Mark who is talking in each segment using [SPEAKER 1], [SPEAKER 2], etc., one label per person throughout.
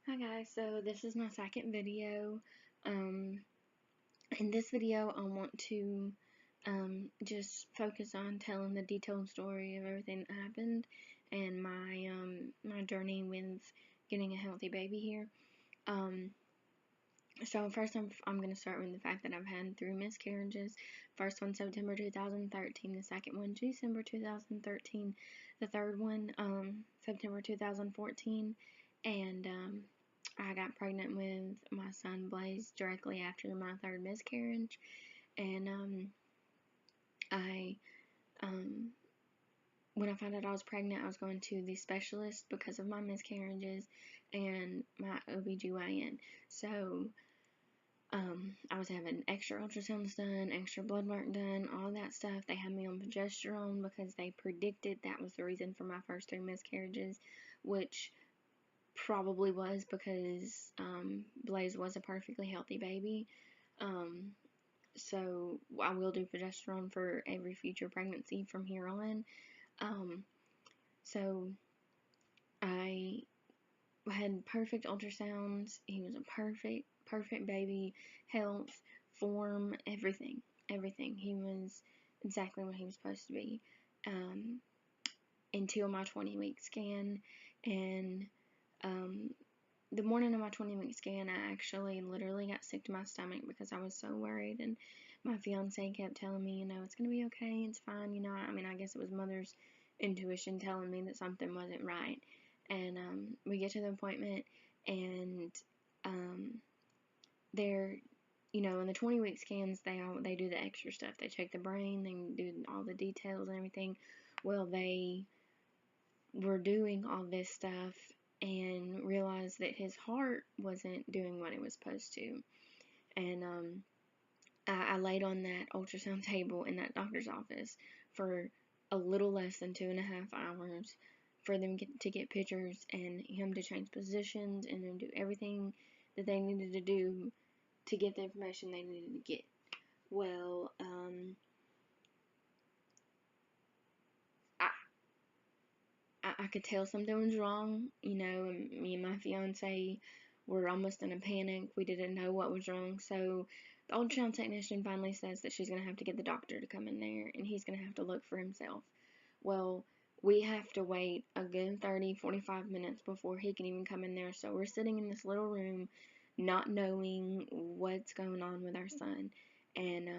[SPEAKER 1] Hi guys, so this is my second video. Um, in this video I want to just focus on telling the detailed story of everything that happened and my journey with getting a healthy baby here. So first I'm going to start with the fact that I've had 3 miscarriages. First one September 2013, the second one December 2013, the third one September 2014, and I got pregnant with my son Blaze directly after my third miscarriage. And I when I found out I was pregnant, I was going to the specialist because of my miscarriages and my OBGYN. So I was having extra ultrasounds done, extra blood work done, all that stuff. They had me on progesterone because they predicted that was the reason for my first 3 miscarriages, which probably was because Blaze was a perfectly healthy baby. So I will do progesterone for every future pregnancy from here on. So I had perfect ultrasounds. He was a perfect baby, health, form, everything. He was exactly what he was supposed to be. Until my 20-week scan, and the morning of my 20-week scan, I actually literally got sick to my stomach because I was so worried, and my fiance kept telling me, it's gonna be okay, it's fine, I guess it was mother's intuition telling me that something wasn't right. And we get to the appointment, and they're, in the 20-week scans, they do the extra stuff. They check the brain, they do all the details and everything. Well, they were doing all this stuff and realized that his heart wasn't doing what it was supposed to. And I laid on that ultrasound table in that doctor's office for a little less than 2.5 hours for them to get pictures and him to change positions and then do everything that they needed to do to get the information they needed to get. Well, I could tell something was wrong, and me and my fiance were almost in a panic. We didn't know what was wrong, so the ultrasound technician finally says that she's going to have to get the doctor to come in there, and he's going to have to look for himself. Well, we have to wait a good 30-45 minutes before he can even come in there, so we're sitting in this little room not knowing what's going on with our son. And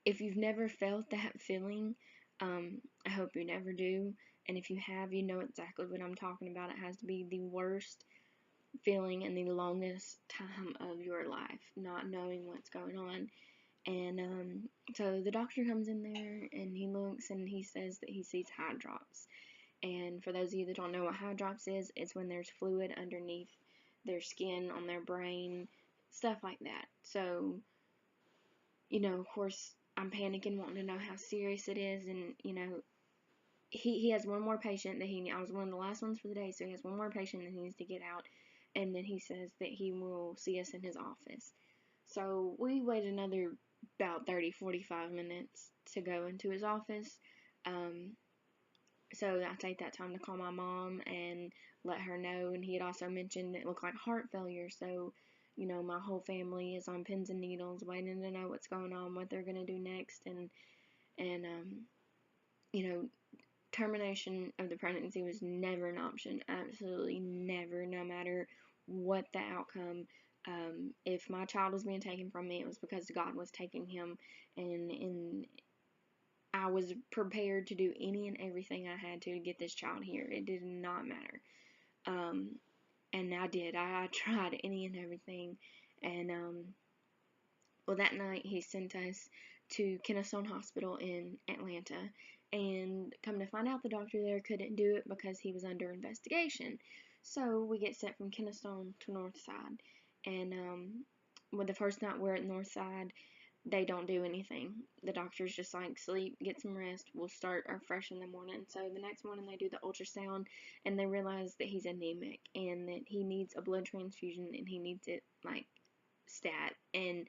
[SPEAKER 1] if you've never felt that feeling, I hope you never do. And if you have, you know exactly what I'm talking about. It has to be the worst feeling and the longest time of your life, not knowing what's going on. And so the doctor comes in there and he looks and he says that he sees high drops. And for those of you that don't know what high drops is, it's when there's fluid underneath their skin, on their brain, stuff like that. So, of course, I'm panicking, wanting to know how serious it is, and, he has one more patient that I was one of the last ones for the day, so he has one more patient that he needs to get out, and then he says that he will see us in his office. So we wait another about 30-45 minutes to go into his office. So I take that time to call my mom and let her know, and he had also mentioned it looked like heart failure, so my whole family is on pins and needles waiting to know what's going on, what they're going to do next. And termination of the pregnancy was never an option, absolutely never, no matter what the outcome. If my child was being taken from me, it was because God was taking him, and I was prepared to do any and everything I had to get this child here. It did not matter. And I did. I tried any and everything. And well, that night he sent us to Keystone Hospital in Atlanta, and come to find out, the doctor there couldn't do it because he was under investigation. So we get sent from Keystone to Northside, and well, the first night we're at Northside, they don't do anything. The doctor's just like, sleep, get some rest, we'll start our fresh in the morning. So the next morning they do the ultrasound, and they realize that he's anemic and that he needs a blood transfusion, and he needs it like stat. And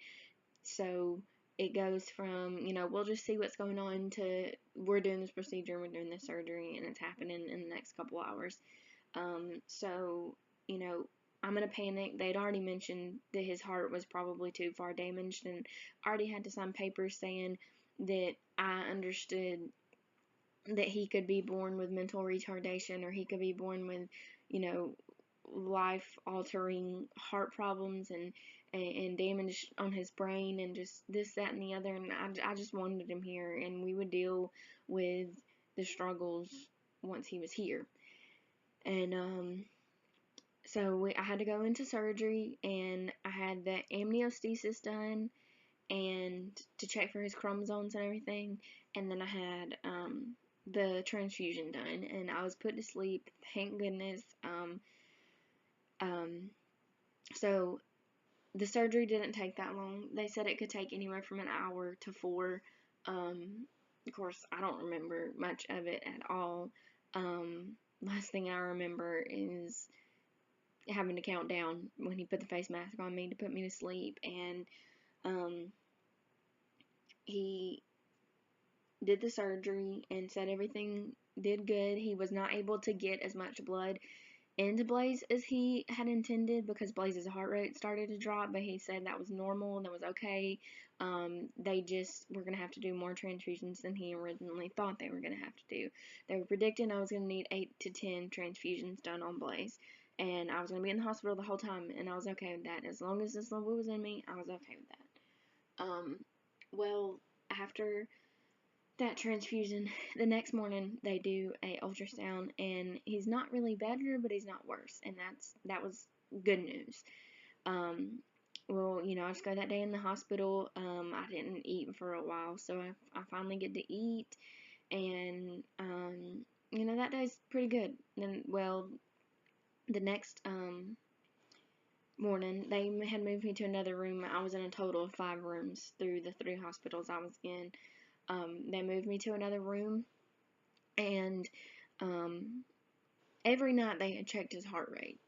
[SPEAKER 1] so it goes from, we'll just see what's going on, to we're doing this procedure, we're doing this surgery, and it's happening in the next couple hours. So, you know, I'm gonna panic. They'd already mentioned that his heart was probably too far damaged, and already had to sign papers saying that I understood that he could be born with mental retardation, or he could be born with, you know, life altering heart problems, and damage on his brain, and just this, that, and the other. And I just wanted him here, and we would deal with the struggles once he was here. And so I had to go into surgery, and I had the amniocentesis done, and to check for his chromosomes and everything. And then I had the transfusion done, and I was put to sleep. Thank goodness. So the surgery didn't take that long. They said it could take anywhere from an hour to 4. Of course, I don't remember much of it at all. Last thing I remember is having to count down when he put the face mask on me to put me to sleep, and he did the surgery and said everything did good. He was not able to get as much blood into Blaze as he had intended, because Blaze's heart rate started to drop, but he said that was normal and that was okay. They just were going to have to do more transfusions than he originally thought they were going to have to do. They were predicting I was going to need 8 to 10 transfusions done on Blaze, and I was going to be in the hospital the whole time, and I was okay with that. As long as this level was in me, I was okay with that. Well, after that transfusion, the next morning they do a ultrasound, and he's not really better, but he's not worse, and that was good news. Well, you know, I just got that day in the hospital. I didn't eat for a while, so I finally get to eat, and you know, that day's pretty good. Then, well, the next morning they had moved me to another room. I was in a total of 5 rooms through the 3 hospitals I was in. They moved me to another room, and every night they had checked his heart rate,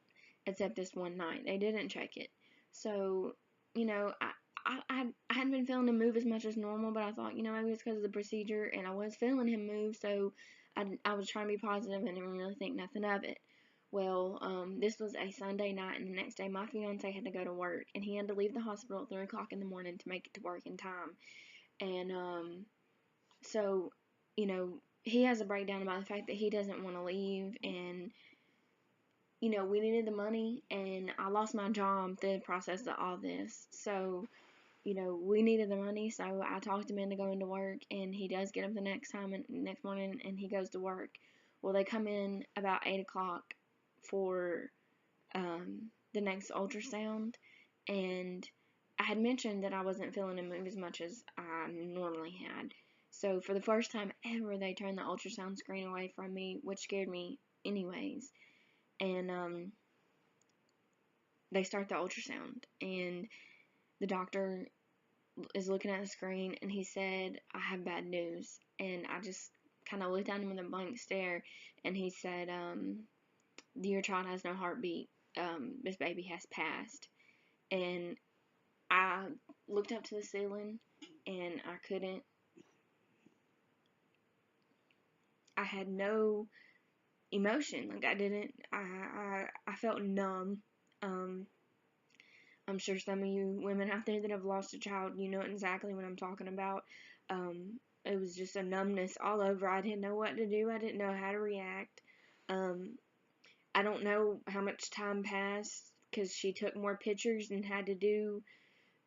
[SPEAKER 1] except this one night they didn't check it. So, you know, I hadn't been feeling him move as much as normal, but I thought, you know, maybe it's because of the procedure, and I was feeling him move, so I was trying to be positive and didn't really think nothing of it. Well, this was a Sunday night, and the next day my fiance had to go to work, and he had to leave the hospital at 3 o'clock in the morning to make it to work in time. And so, you know, he has a breakdown about the fact that he doesn't want to leave, and, you know, we needed the money, and I lost my job through the process of all this. So, you know, we needed the money, so I talked him into going to work, and he does get up the next morning, and he goes to work. Well, they come in about 8 o'clock for the next ultrasound, and I had mentioned that I wasn't feeling him move as much as I normally had. So for the first time ever, they turned the ultrasound screen away from me, which scared me anyways. And they start the ultrasound, and the doctor is looking at the screen, and he said, "I have bad news." And I just kind of looked at him with a blank stare, and he said, "Your child has no heartbeat. This baby has passed." And I looked up to the ceiling, and I had no emotion. Like, I felt numb. I'm sure some of you women out there that have lost a child, you know exactly what I'm talking about. It was just a numbness all over. I didn't know what to do. I didn't know how to react. I don't know how much time passed, because she took more pictures and had to do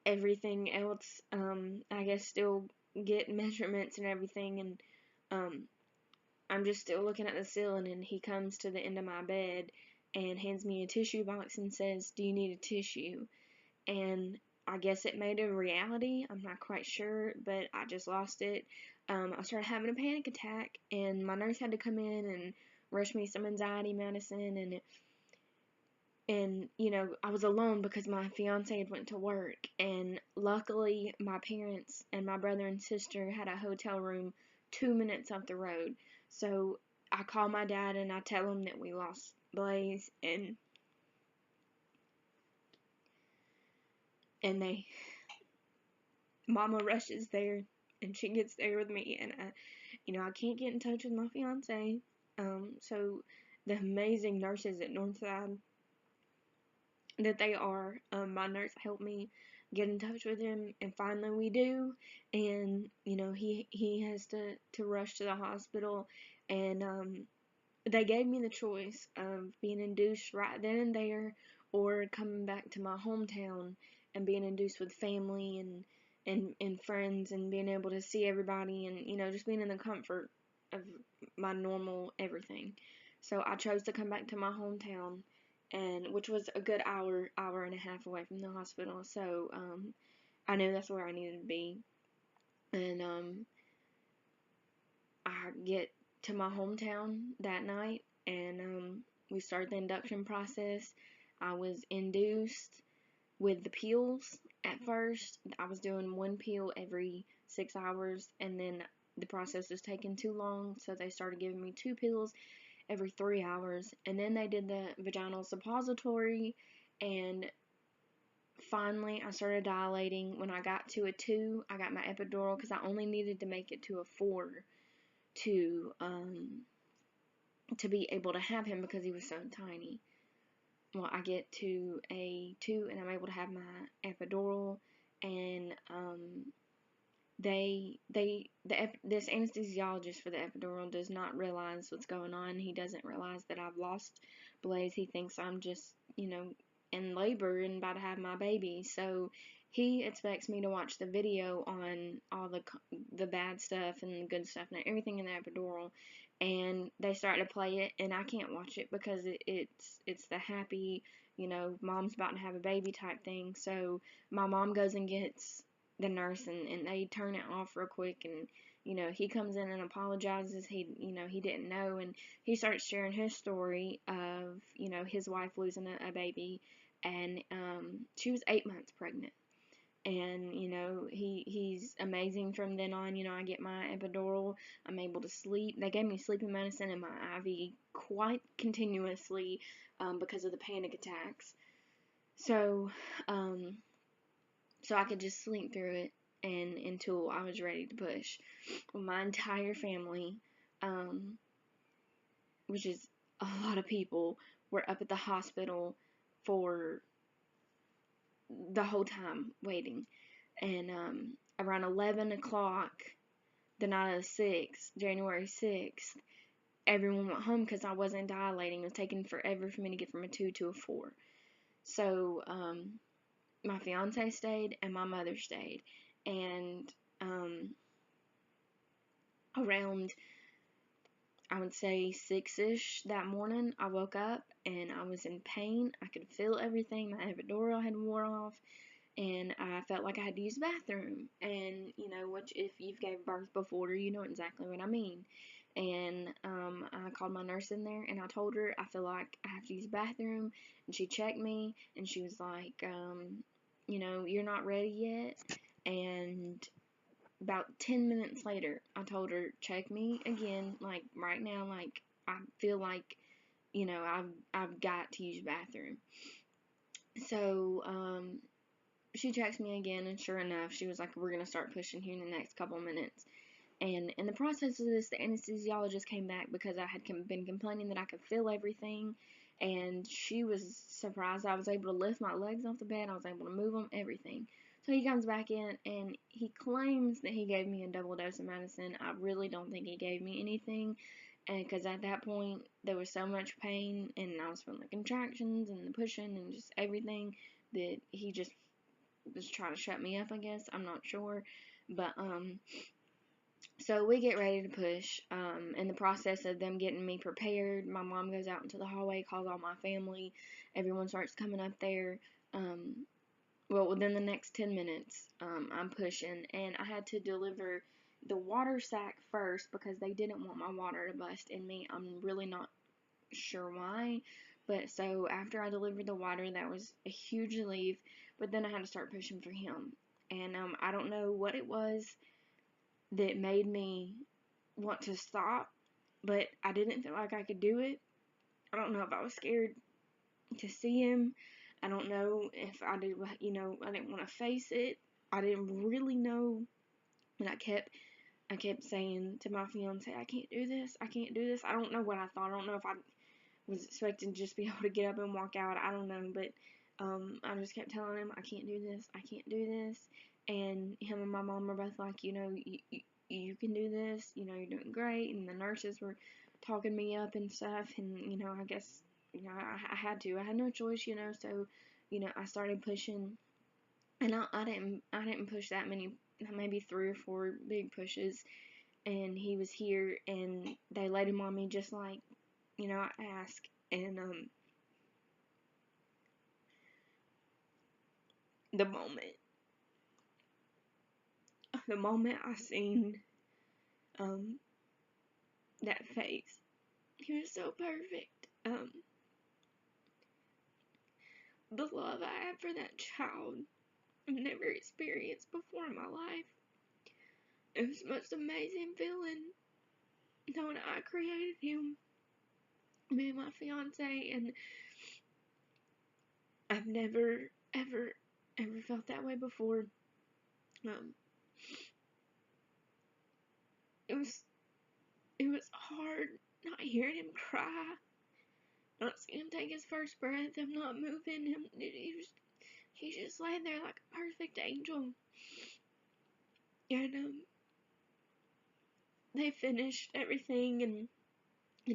[SPEAKER 1] everything else. I guess still get measurements and everything, and I'm just still looking at the ceiling, and he comes to the end of my bed and hands me a tissue box and says, "Do you need a tissue?" And I guess it made a reality. I'm not quite sure, but I just lost it. I started having a panic attack, and my nurse had to come in and rush me some anxiety medicine, and you know, I was alone because my fiance had went to work, and luckily my parents and my brother and sister had a hotel room 2 minutes up the road. So I call my dad, and I tell him that we lost Blaze, and they Mama rushes there, and she gets there with me, and I can't get in touch with my fiance. So the amazing nurses at Northside that they are. My nurse helped me get in touch with him, and finally we do. And he has to rush to the hospital, and they gave me the choice of being induced right then and there, or coming back to my hometown and being induced with family and friends, and being able to see everybody, and just being in the comfort of my normal everything. So I chose to come back to my hometown, and which was a good hour and a half away from the hospital. So I knew that's where I needed to be. And I get to my hometown that night, and we started the induction process. I was induced with the pills at first. I was doing one pill every 6 hours, and then the process was taking too long, so they started giving me 2 pills every 3 hours, and then they did the vaginal suppository, and finally I started dilating. When I got to a 2, I got my epidural, because I only needed to make it to a 4 to be able to have him, because he was so tiny. Well, I get to a 2 and I'm able to have my epidural, and this anesthesiologist for the epidural does not realize what's going on. He doesn't realize that I've lost Blaze. He thinks I'm just, in labor and about to have my baby. So he expects me to watch the video on all the bad stuff and the good stuff and everything in the epidural. And they start to play it, and I can't watch it because it's the happy, mom's about to have a baby type thing. So my mom goes and gets the nurse, and they turn it off real quick, and he comes in and apologizes. He didn't know, and he starts sharing his story of his wife losing a baby, and she was 8 months pregnant. And he's amazing from then on. I get my epidural, I'm able to sleep. They gave me sleeping medicine and my IV quite continuously because of the panic attacks. So I could just sleep through it, and until I was ready to push. Well, my entire family, which is a lot of people, were up at the hospital for the whole time waiting. And around 11 o'clock, the night of the 6th, January 6th, everyone went home because I wasn't dilating. It was taking forever for me to get from a 2 to a 4. So my fiance stayed and my mother stayed. And around, I would say 6-ish that morning, I woke up and I was in pain. I could feel everything. My epidural had wore off, and I felt like I had to use the bathroom. And which, if you've gave birth before, you know exactly what I mean. And I called my nurse in there, and I told her I feel like I have to use the bathroom. And she checked me, and she was like, you're not ready yet. And about 10 minutes later, I told her, check me again, like right now, like I feel like, I've got to use the bathroom. So she checks me again, and sure enough, she was like, we're gonna start pushing here in the next couple of minutes. And in the process of this, the anesthesiologist came back because I had been complaining that I could feel everything, and she was surprised I was able to lift my legs off the bed. I was able to move them, everything. So he comes back in, and he claims that he gave me a double dose of medicine. I really don't think he gave me anything, and because at that point there was so much pain, and I was feeling the contractions and the pushing and just everything, that he just was trying to shut me up, I guess. I'm not sure, but so we get ready to push. In the process of them getting me prepared, my mom goes out into the hallway, calls all my family. Everyone starts coming up there. Well, within the next 10 minutes, I'm pushing, and I had to deliver the water sack first because they didn't want my water to bust in me. I'm really not sure why, but so after I delivered the water, that was a huge relief. But then I had to start pushing for him, and I don't know what it was that made me want to stop, but I didn't feel like I could do it. I don't know if I was scared to see him. I don't know if I did, I didn't want to face it. I didn't really know, and I kept saying to my fiance, I can't do this, I can't do this. I don't know what I thought. I don't know if I was expecting to just be able to get up and walk out. I don't know, but I just kept telling him, I can't do this, I can't do this. And him and my mom were both like, you can do this, you're doing great. And the nurses were talking me up and stuff. And, I guess, I had to. I had no choice, so, I started pushing. And I didn't push that many, maybe 3 or 4 big pushes. And he was here, and they laid him on me just like, I asked. And, the moment, I seen, that face, he was so perfect. The love I had for that child, I've never experienced before in my life. It was the most amazing feeling, knowing I created him, me and my fiance, and I've never, ever, ever felt that way before. It was hard not hearing him cry, not seeing him take his first breath, him not moving, he just laying there like a perfect angel. And they finished everything, and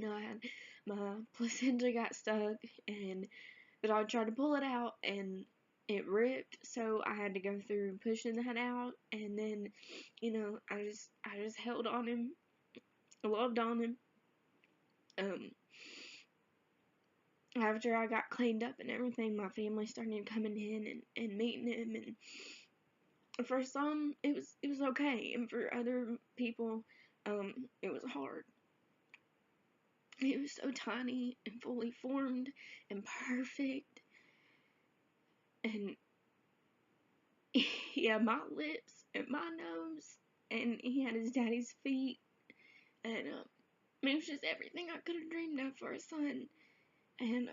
[SPEAKER 1] I had my placenta got stuck, and the dog tried to pull it out, and it ripped, so I had to go through pushing that out. And then, I just held on him, loved on him. After I got cleaned up and everything, my family started coming in and meeting him, and for some it was okay, and for other people, it was hard. He was so tiny and fully formed and perfect, and he had my lips and my nose, and he had his daddy's feet, and it was just everything I could have dreamed of for a son. And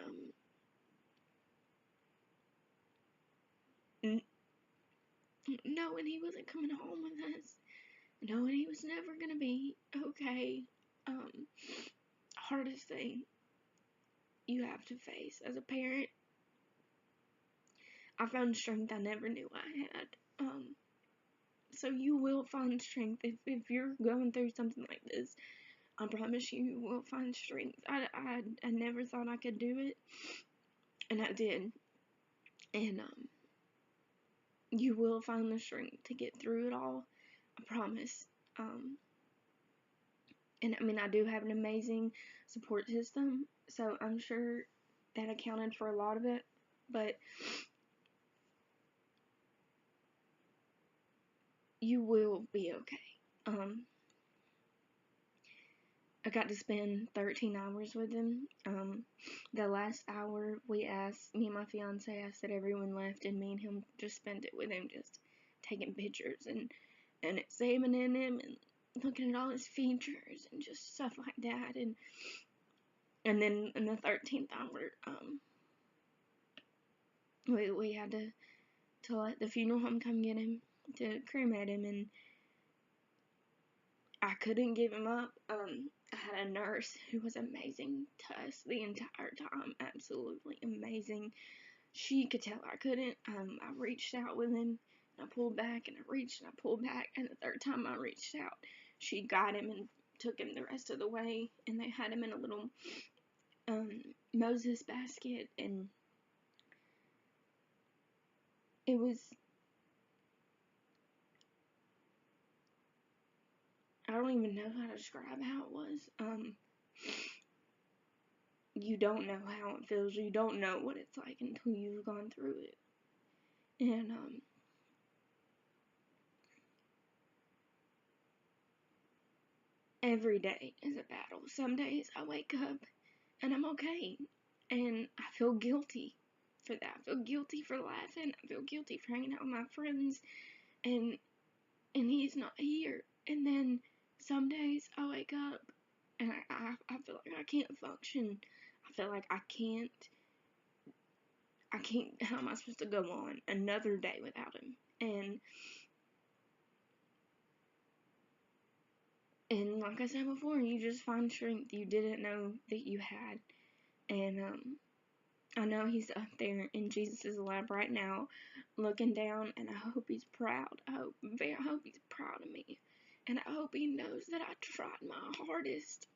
[SPEAKER 1] knowing he wasn't coming home with us, knowing he was never gonna be okay, hardest thing you have to face as a parent. I found strength I never knew I had. So you will find strength if you're going through something like this. I promise you will find strength. I never thought I could do it, and I did. And you will find the strength to get through it all. I promise. And I mean, I do have an amazing support system, so I'm sure that accounted for a lot of it. But you will be okay. I got to spend 13 hours with him. The last hour, me and my fiance, I said everyone left, and me and him just spent it with him, just taking pictures and examining him and looking at all his features and just stuff like that. And then in the 13th hour, we had to let the funeral home come get him, to cremate him, and I couldn't give him up. I had a nurse who was amazing to us the entire time, absolutely amazing. She could tell I couldn't. I reached out with him, and I pulled back, and I reached, and I pulled back, and the third time I reached out, she got him and took him the rest of the way, and they had him in a little Moses basket, and it was, I don't even know how to describe how it was. You don't know how it feels. You don't know what it's like until you've gone through it. And every day is a battle. Some days I wake up and I'm okay, and I feel guilty for that. I feel guilty for laughing. I feel guilty for hanging out with my friends, and he's not here. And then some days I wake up and I feel like I can't function. I feel like I can't, how am I supposed to go on another day without him? And like I said before, you just find strength you didn't know that you had. And I know he's up there in Jesus' lap right now, looking down, and I hope he's proud. I hope he's proud of me. And I hope he knows that I tried my hardest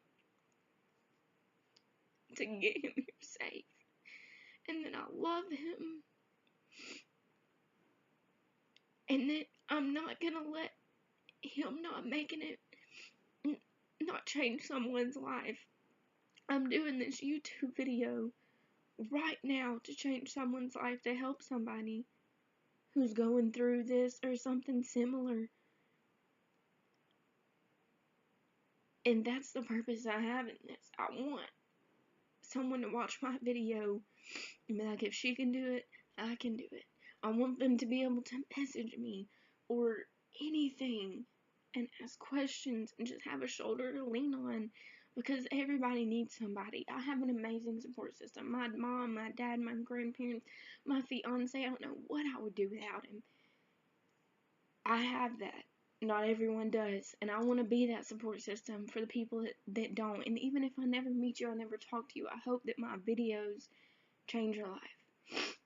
[SPEAKER 1] to get him here safe. And that I love him. And that I'm not gonna let him not making it not change someone's life. I'm doing this YouTube video right now to change someone's life, to help somebody who's going through this or something similar. And that's the purpose I have in this. I want someone to watch my video and be like, if she can do it, I can do it. I want them to be able to message me or anything and ask questions and just have a shoulder to lean on, because everybody needs somebody. I have an amazing support system. My mom, my dad, my grandparents, my fiance. I don't know what I would do without him. I have that. Not everyone does, and I want to be that support system for the people that don't. And even if I never meet you, I never talk to you, I hope that my videos change your life.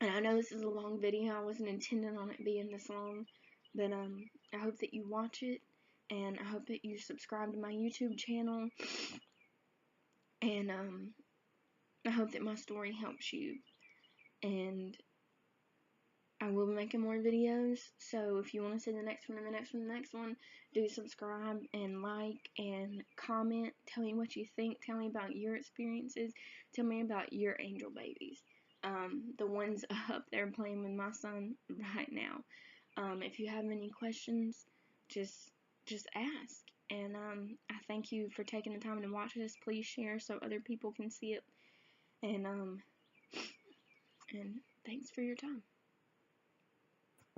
[SPEAKER 1] And I know this is a long video. I wasn't intending on it being this long, but I hope that you watch it, and I hope that you subscribe to my YouTube channel, and I hope that my story helps you. And I will be making more videos, so if you want to see the next one and the next one and the next one, do subscribe and like and comment. Tell me what you think. Tell me about your experiences. Tell me about your angel babies. The ones up there playing with my son right now. If you have any questions, just ask. And I thank you for taking the time to watch this. Please share so other people can see it. And thanks for your time.